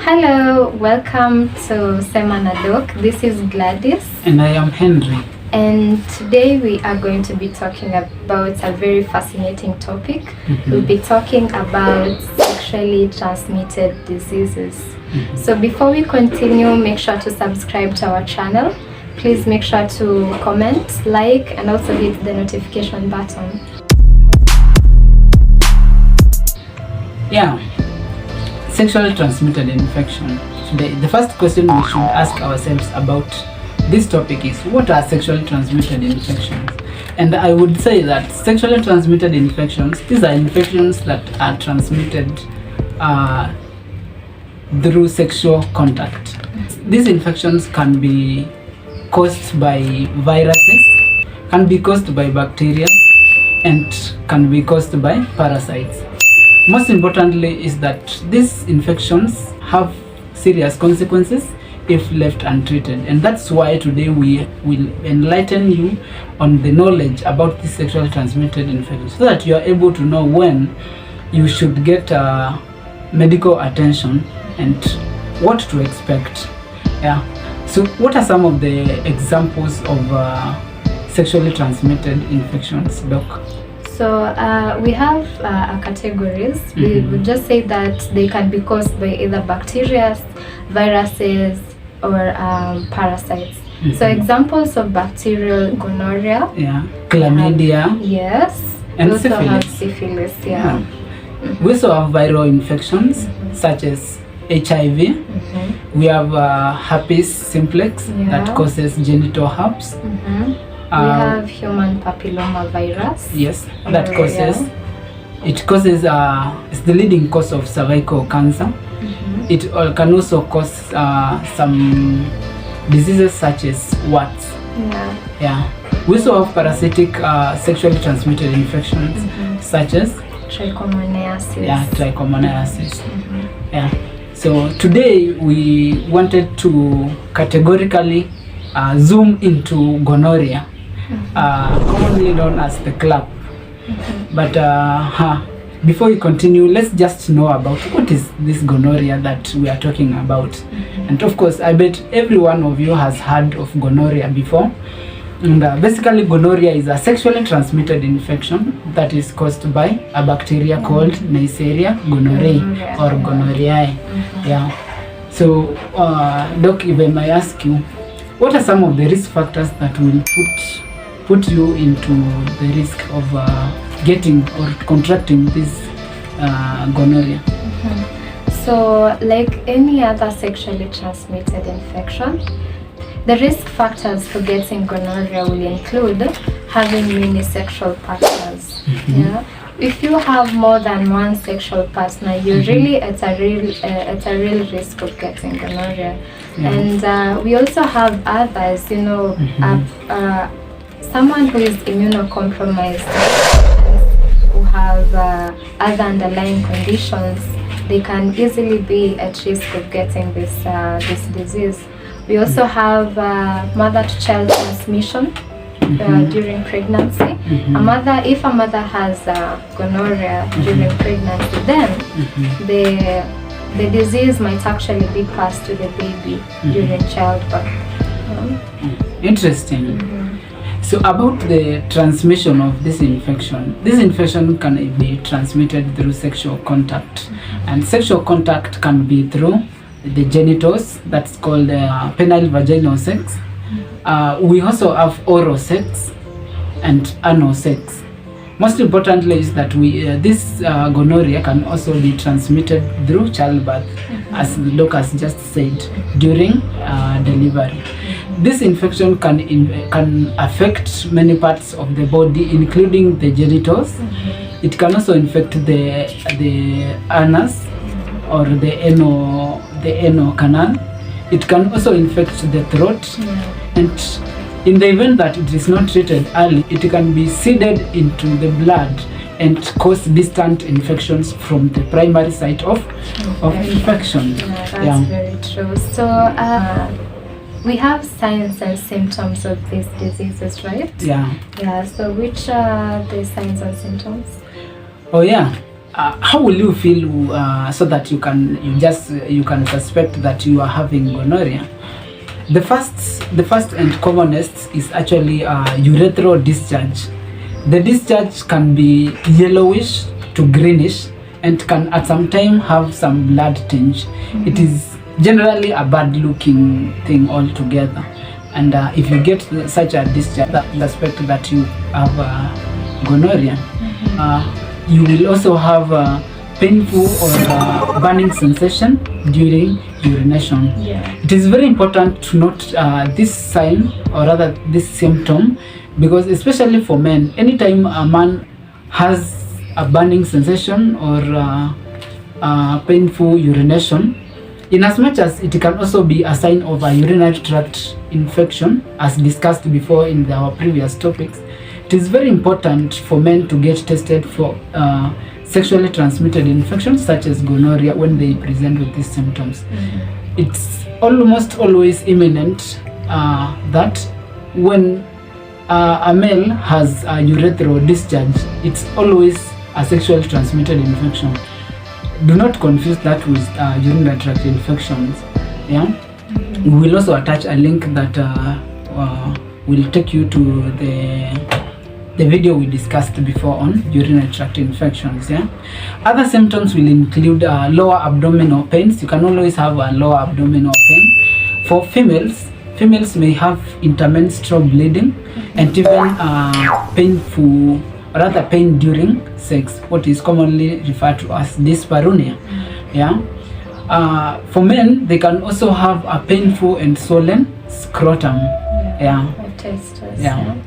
Hello, welcome to Semana Doc. This is Gladys. And I am Henry. And today we are going to be talking about a very fascinating topic. We'll be talking about sexually transmitted diseases. So before we continue, make sure to subscribe to our channel. Please make sure to comment, like, and also hit the notification button. Yeah, sexually transmitted infection. Today, the first question we should ask ourselves about this topic is, what are sexually transmitted infections? And I would say that sexually transmitted infections, these are infections that are transmitted through sexual contact. These infections can be caused by viruses, can be caused by bacteria, and can be caused by parasites. Most importantly is that these infections have serious consequences if left untreated, and that's why today we will enlighten you on the knowledge about these sexually transmitted infections, so that you are able to know when you should get medical attention and what to expect. Yeah. So what are some of the examples of sexually transmitted infections, Doc? So we have categories. We would just say that they can be caused by either bacteria, viruses, or parasites. So examples of bacterial gonorrhea. Yeah. Chlamydia. Yes. And we also syphilis. have syphilis. Yeah. We also have viral infections such as HIV. We have herpes simplex that causes genital herpes. We have human papilloma virus. Yes, that causes, it causes, it's the leading cause of cervical cancer. It can also cause some diseases such as warts. Yeah. We also have parasitic sexually transmitted infections such as trichomoniasis. Yeah, trichomoniasis. Yeah. So today we wanted to categorically zoom into gonorrhea, commonly known as the clap. But before we continue, let's just know about what is this gonorrhea that we are talking about. And of course, I bet every one of you has heard of gonorrhea before. And basically, gonorrhea is a sexually transmitted infection that is caused by a bacteria called Neisseria gonorrhoeae or gonorrheae. Yeah. So, Doc, if I may ask you, what are some of the risk factors that will put you into the risk of getting or contracting this gonorrhea? So, like any other sexually transmitted infection, the risk factors for getting gonorrhea will include having many sexual partners. Yeah. If you have more than one sexual partner, you're really at a real risk of getting gonorrhea. And we also have others, you know, someone who is immunocompromised, who have other underlying conditions, they can easily be at risk of getting this disease. We also have mother-to-child transmission during pregnancy. If a mother has gonorrhea during pregnancy, then the disease might actually be passed to the baby during childbirth. Interesting. So about the transmission of this infection can be transmitted through sexual contact, and sexual contact can be through the genitals, that's called penile vaginal sex. We also have oral sex and anal sex. Most importantly is that this gonorrhea can also be transmitted through childbirth, as the doc has just said, during delivery. This infection can affect many parts of the body, including the genitals. It can also infect the anus or the anal canal. It can also infect the throat, and in the event that it is not treated early, it can be seeded into the blood and cause distant infections from the primary site of infection. That's very true. So we have signs and symptoms of these diseases, right? Yeah. So which are the signs and symptoms? Oh yeah. how will you feel so that you can suspect that you are having gonorrhea? The first and commonest is actually urethral discharge. The discharge can be yellowish to greenish and can at some time have some blood tinge. It is generally a bad looking thing altogether, and if you get such a discharge, suspect that you have gonorrhea. You will also have painful or burning sensation during urination. It is very important to note this sign, or rather this symptom, because especially for men, anytime a man has a burning sensation or painful urination, in as much as it can also be a sign of a urinary tract infection, as discussed before in our previous topics, it is very important for men to get tested for sexually transmitted infections such as gonorrhea when they present with these symptoms. It's almost always imminent that when a male has a urethral discharge, it's always a sexually transmitted infection. Do not confuse that with urinary tract infections. We will also attach a link that will take you to the video we discussed before on urinary tract infections. Other symptoms will include lower abdominal pains. You can always have a lower abdominal pain. For females may have intermenstrual bleeding and even pain during sex, what is commonly referred to as dyspareunia. For men, they can also have a painful and swollen scrotum.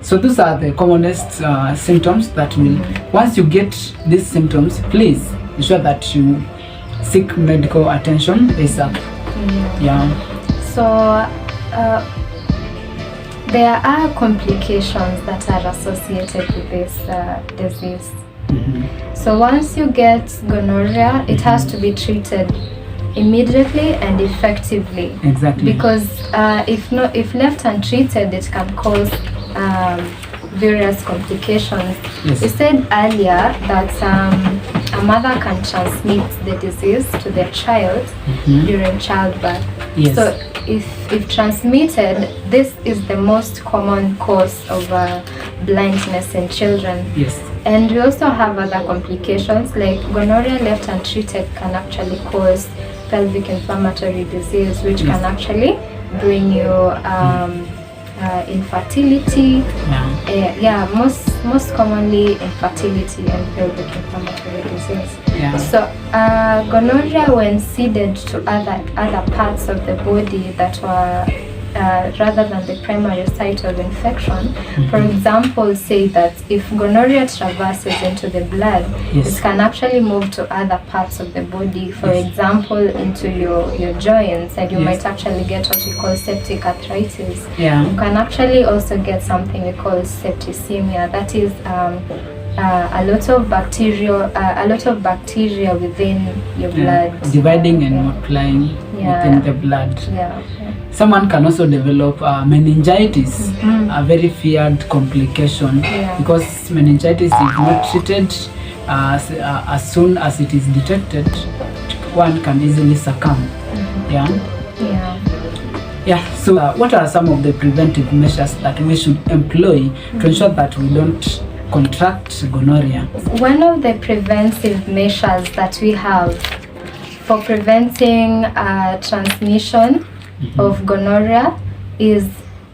So those are the commonest symptoms that will, once you get these symptoms, please ensure that you seek medical attention ASAP. So there are complications that are associated with this disease. So once you get gonorrhea, it has to be treated immediately and effectively. Because if left untreated, it can cause various complications. You said earlier that a mother can transmit the disease to their child during childbirth. So if transmitted, this is the most common cause of blindness in children. And we also have other complications, like gonorrhea left untreated can actually cause pelvic inflammatory disease, which can actually bring you infertility. Most commonly infertility and pelvic inflammatory disease. So gonorrhea, when seeded to other parts of the body that were rather than the primary site of infection. For example, say that if gonorrhea traverses into the blood, it can actually move to other parts of the body, for example, into your joints, and you might actually get what we call septic arthritis. You can actually also get something we call septicemia, that is a lot of bacteria within your blood, dividing and multiplying within the blood. Someone can also develop meningitis, a very feared complication, because meningitis, if not treated as soon as it is detected, one can easily succumb. So what are some of the preventive measures that we should employ to ensure that we don't contract gonorrhea? One of the preventive measures that we have for preventing transmission of gonorrhea is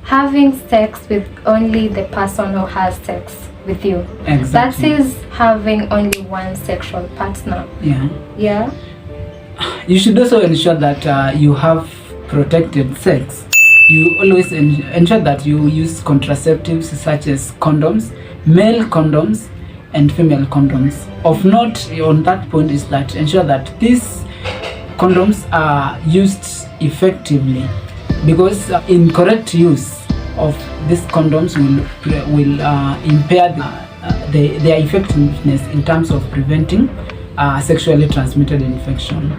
having sex with only the person who has sex with you. That is having only one sexual partner. You should also ensure that you have protected sex. You always ensure that you use contraceptives such as condoms, male condoms and female condoms. Of note on that point is that ensure that these condoms are used effectively, because incorrect use of these condoms will impair their effectiveness in terms of preventing sexually transmitted infection,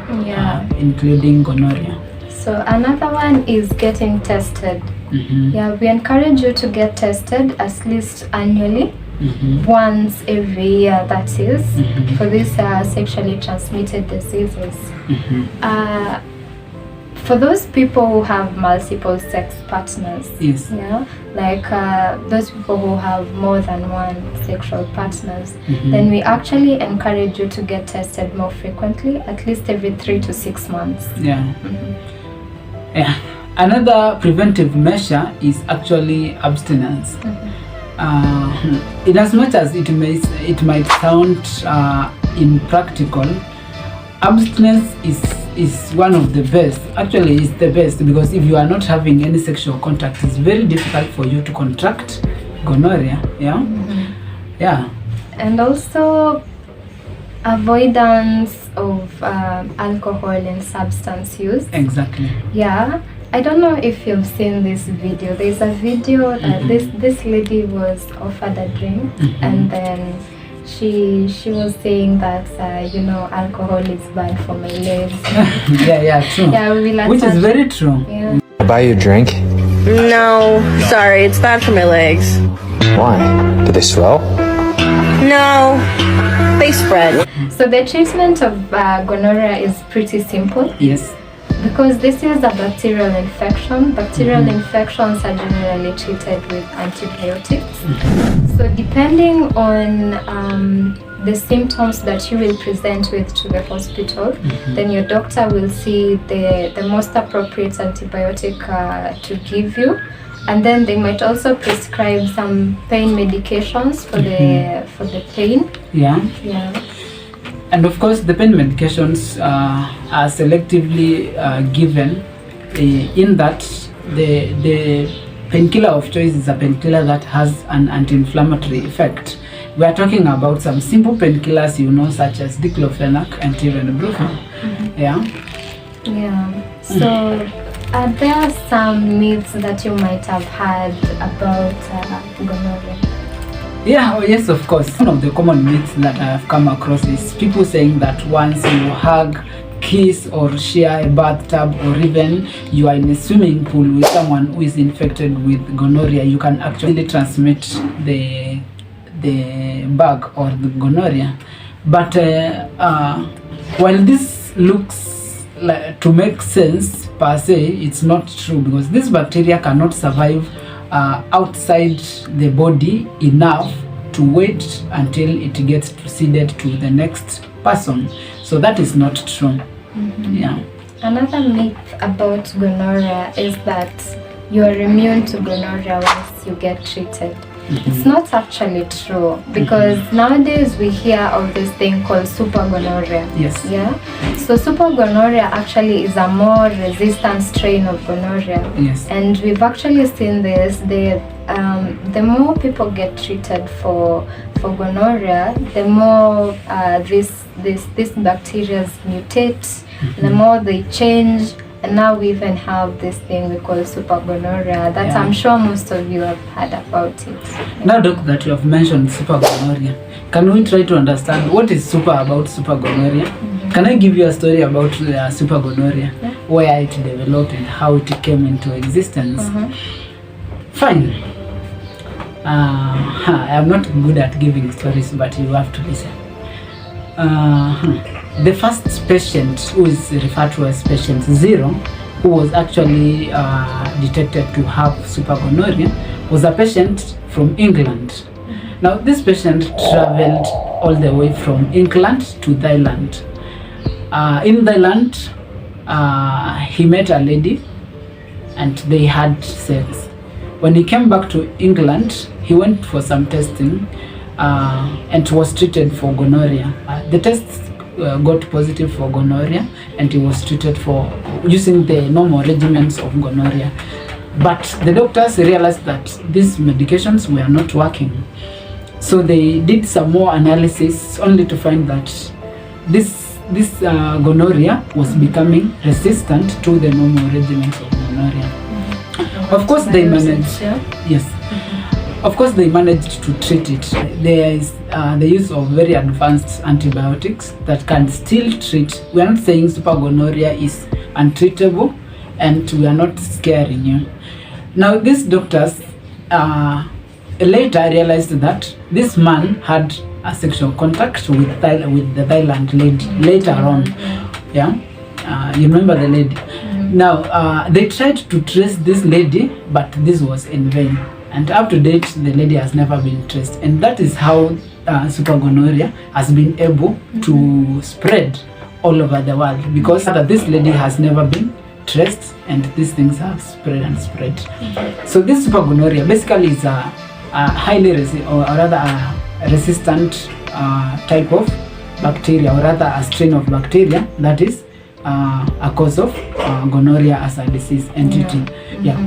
including gonorrhea. So another one is getting tested. We encourage you to get tested at least annually once every year, that is, for these sexually transmitted diseases. For those people who have multiple sex partners, like those people who have more than one sexual partners, then we actually encourage you to get tested more frequently, at least every 3 to 6 months. Another preventive measure is actually abstinence. In as much as it might sound impractical, abstinence is one of the best. Actually, it's the best, because if you are not having any sexual contact, it's very difficult for you to contract gonorrhea. And also avoidance of alcohol and substance use. Exactly. I don't know if you've seen this video. There's a video that this lady was offered a drink, and then she was saying that alcohol is bad for my legs. True. We will which is very true. I buy you a drink? No, sorry, it's bad for my legs. Why? Do they swell? No, they spread. So the treatment of gonorrhea is pretty simple. Yes. Because this is a bacterial infection. Bacterial infections are generally treated with antibiotics. So depending on the symptoms that you will present with to the hospital, then your doctor will see the most appropriate antibiotic to give you. And then they might also prescribe some pain medications for the pain. And of course, the pain medications are selectively given in that the painkiller of choice is a painkiller that has an anti-inflammatory effect. We are talking about some simple painkillers, such as diclofenac and ibuprofen. So are there some myths that you might have heard about gonorrhea? Yes, of course. One of the common myths that I have come across is people saying that once you hug, kiss, or share a bathtub, or even you are in a swimming pool with someone who is infected with gonorrhea, you can actually transmit the bug or the gonorrhea. But while this looks like to make sense per se, it's not true, because this bacteria cannot survive outside the body enough to wait until it gets seeded to the next person. So that is not true. Another myth about gonorrhea is that you are immune to gonorrhea once you get treated. It's not actually true, because nowadays we hear of this thing called super-gonorrhea. So super-gonorrhea actually is a more resistant strain of gonorrhea. And we've actually seen this. The more people get treated for gonorrhea, the more this bacteria mutate, the more they change. And now we even have this thing we call super-gonorrhea that I'm sure most of you have heard about it. Now, Doc, that you have mentioned super-gonorrhea, can we try to understand what is about super-gonorrhea? Can I give you a story about super-gonorrhea, where it developed and how it came into existence? Fine. I am not good at giving stories, but you have to listen. The first patient, who is referred to as patient 0, who was actually detected to have super-gonorrhea, was a patient from England. Now, this patient traveled all the way from England to Thailand. In Thailand, he met a lady and they had sex. When he came back to England, he went for some testing and was treated for gonorrhea. The tests got positive for gonorrhea, and he was treated for using the normal regimens of gonorrhea. But the doctors realized that these medications were not working. So they did some more analysis, only to find that this gonorrhea was becoming resistant to the normal regimens of gonorrhea. Of course, they managed. Of course, they managed to treat it. There is the use of very advanced antibiotics that can still treat. We are not saying super-gonorrhea is untreatable, and we are not scaring you. Now, these doctors later I realized that this man had a sexual contact with the Thailand lady later on. Yeah, you remember the lady. Now they tried to trace this lady, but this was in vain. And up to date, the lady has never been traced. And that is how super-gonorrhea has been able to spread all over the world, because this lady has never been traced, and these things have spread and spread. So this super-gonorrhea basically is a highly resistant type of bacteria, or rather a strain of bacteria that is a cause of gonorrhea as a disease entity.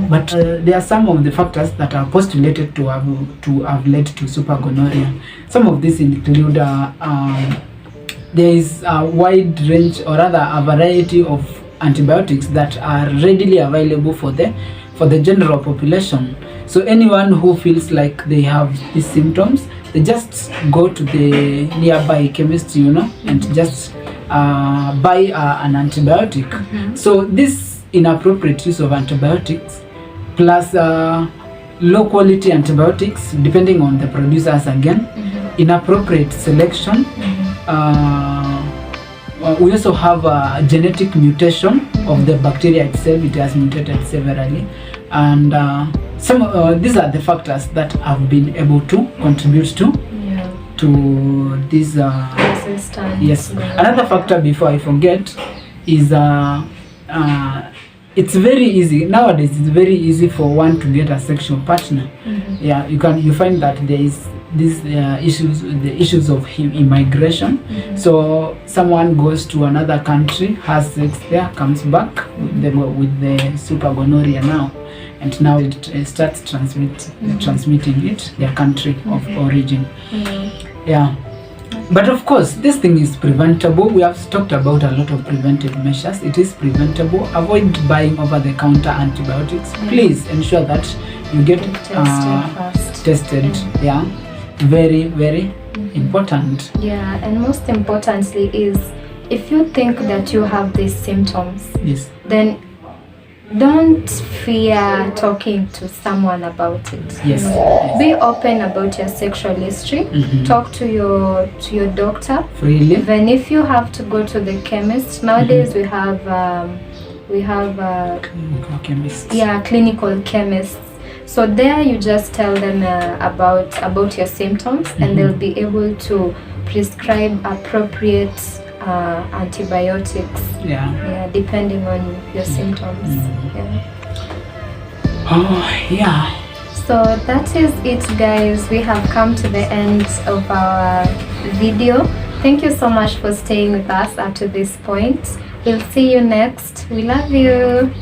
But there are some of the factors that are postulated to have led to super-gonorrhea. Some of these include there is a wide range, or rather a variety of antibiotics that are readily available for the general population. So anyone who feels like they have these symptoms, they just go to the nearby chemist, and just buy an antibiotic. So this inappropriate use of antibiotics plus low quality antibiotics, depending on the producers again, inappropriate selection. We also have a genetic mutation of the bacteria itself. It has mutated severally, and these are the factors that have been able to contribute to this resistance. Yes. Another factor, before I forget, is it's very easy nowadays. It's very easy for one to get a sexual partner. Yeah, you find that there is these issues of immigration. So someone goes to another country, has sex there, comes back with the super-gonorrhea now, and now it starts transmitting it their country of origin. Yeah. But of course, this thing is preventable. We have talked about a lot of preventive measures. It is preventable. Avoid buying over-the-counter antibiotics. Please ensure that you get tested. Yeah, very, very important. Yeah, and most importantly is, if you think that you have these symptoms, then don't fear talking to someone about it. Be open about your sexual history. Talk to your doctor freely. Even if you have to go to the chemist, nowadays we have clinical chemists. Clinical chemists. So there you just tell them about your symptoms, and they'll be able to prescribe appropriate antibiotics, depending on your symptoms. So that is it, guys. We have come to the end of our video. Thank you so much for staying with us up to this point. We'll see you next. We love you.